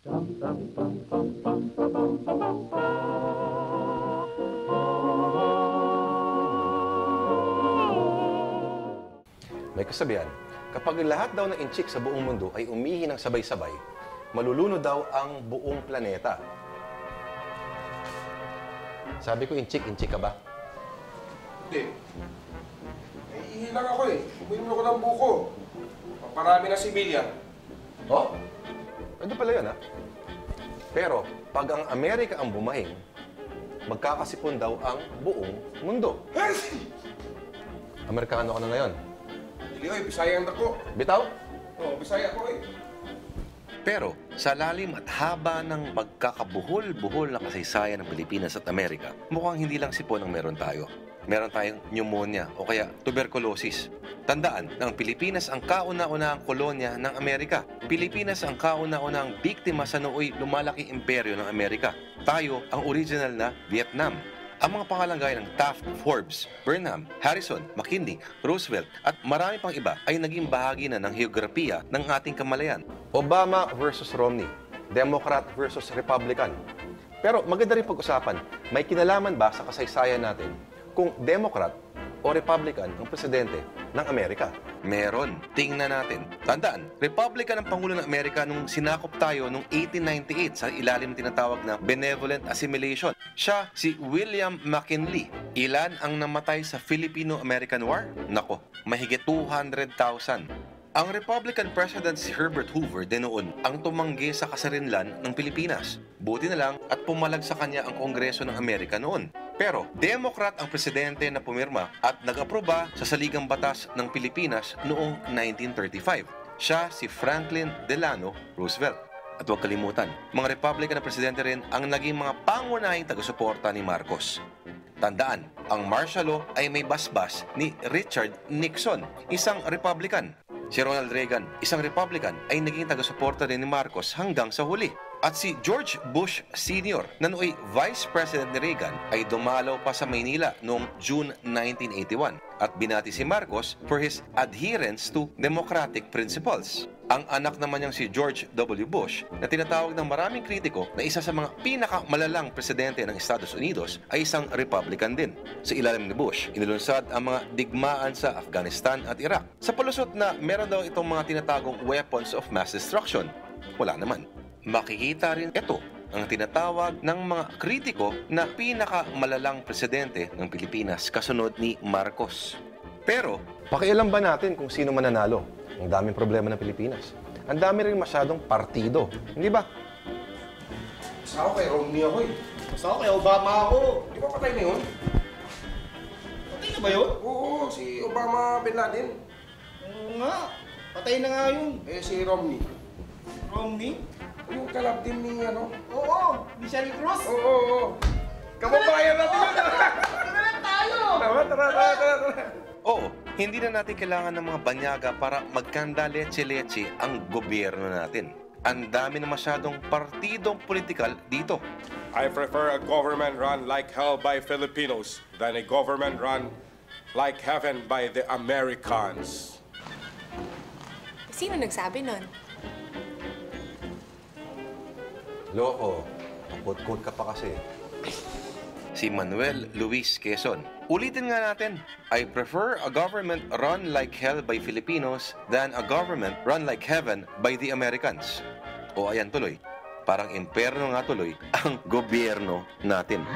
May kasabihan, kapag lahat daw ng inchik sa buong mundo ay umihi ng sabay-sabay, malulunod daw ang buong planeta. Sabi ko, inchik ka ba? Hindi. Ihi lang ako eh. Uminom ako ng buko. Parami na sibilyan. Oh? Ano pala yun, ha? Pero, pag ang Amerika ang bumahing, magkakasipon daw ang buong mundo. Amerikano ka na ngayon. Hindi oy, Bisaya ang dako. Bitaw? Oo, Bisaya ko eh. Pero sa lalim at haba ng magkakabuhol-buhol na kasaysayan ng Pilipinas at Amerika, mukhang hindi lang sipon ang meron tayo. Meron tayong pneumonia o kaya tuberculosis. Tandaan na ang Pilipinas ang kauna-unahang kolonya ng Amerika. Pilipinas ang kauna-unahang biktima sa nooy lumalaking imperyo ng Amerika. Tayo ang original na Vietnam. Ang mga pangalang gaya ng Taft, Forbes, Burnham, Harrison, McKinley, Roosevelt at marami pang iba ay naging bahagi na ng heograpiya ng ating kamalayan. Obama versus Romney. Democrat versus Republican. Pero maganda rin pag-usapan, may kinalaman ba sa kasaysayan natin kung Democrat o Republican ang presidente ng Amerika? Meron. Tingnan natin. Tandaan, Republican ang Pangulo ng Amerika nung sinakop tayo noong 1898 sa ilalim ng tinatawag na Benevolent Assimilation. Siya si William McKinley. Ilan ang namatay sa Filipino-American War? Nako, mahigit 200,000. Ang Republican President si Herbert Hoover din noon ang tumanggi sa kasarinlan ng Pilipinas. Buti na lang at pumalag sa kanya ang Kongreso ng Amerika noon. Pero Democrat ang presidente na pumirma at nag-aproba sa Saligang Batas ng Pilipinas noong 1935. Siya si Franklin Delano Roosevelt. At huwag kalimutan, mga Republican na presidente rin ang naging mga pangunahing taga-suporta ni Marcos. Tandaan, ang martial law ay may basbas ni Richard Nixon, isang Republican. Si Ronald Reagan, isang Republican, ay naging taga-suporta din ni Marcos hanggang sa huli. At si George Bush Sr. na nooy Vice President ni Reagan ay dumalaw pa sa Maynila noong June 1981 at binati si Marcos for his adherence to democratic principles. Ang anak naman niyang si George W. Bush na tinatawag ng maraming kritiko na isa sa mga pinakamalalang presidente ng Estados Unidos ay isang Republican din. Sa ilalim ni Bush, inilunsad ang mga digmaan sa Afghanistan at Iraq. Sa palusot na meron daw itong mga tinatagong weapons of mass destruction. Wala naman. Makikita rin ito ang tinatawag ng mga kritiko na pinakamalalang presidente ng Pilipinas kasunod ni Marcos. Pero, Pakialam ba natin kung sino mananalo? Ang daming problema ng Pilipinas. Ang dami rin masyadong partido. Hindi ba? Basta ako kay Romney ako eh. Basta ako kay Obama ako. Di ba patay na yun? Patay na ba yun? Oo, si Obama Bin Laden. Oo nga. Patay na nga yun. Eh, si Romney. Romney? Yung kalab din ni ano? Oo, Michelle Cruz. Oo. Kababayan natin yun. Tara tayo! Tara. oo, hindi na natin kailangan ng mga banyaga para magkanda leche-leche ang gobyerno natin. Ang dami na masyadong partidong politikal dito. I prefer a government run like hell by Filipinos than a government run like heaven by the Americans. Sino nagsabi nun? Loko, kaput-kut ka pa kasi. Si Manuel Luis Quezon. Ulitin nga natin, I prefer a government run like hell by Filipinos than a government run like heaven by the Americans. O ayan tuloy, parang imperno nga tuloy ang gobyerno natin.